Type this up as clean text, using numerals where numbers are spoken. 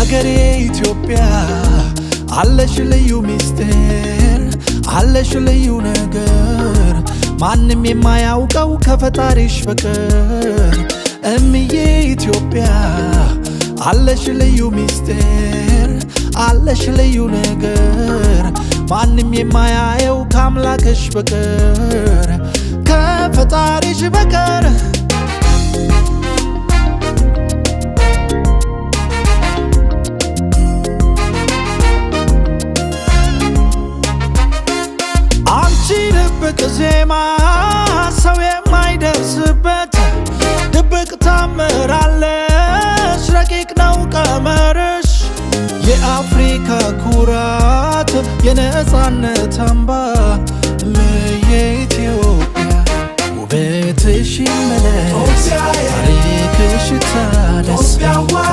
አገሬ ኢትዮጵያ አለሽ ልዩ ሚስጥር አለሽ ልዩ ነገር ማንም የማያውቀው ከፈጣሪሽ በቀር እምዬ ኢትዮጵያ አለሽ ልዩ ሚስጥር አለሽ ልዩ ነገር ማንም የማያየው ከአምላክሽ በቀር ከፈጣሪሽ በቀር ድብቅ ዜማ ሰው የማይደርስበት ድብቅ ታምራለሽ ረቂቅ ነው ቀመርሽ የአፍሪካ ኩራት የነፃነት አምባ እምዬ ኢትዮጵያ ውበትሽ ይመለስ ታሪክሽ ታደስ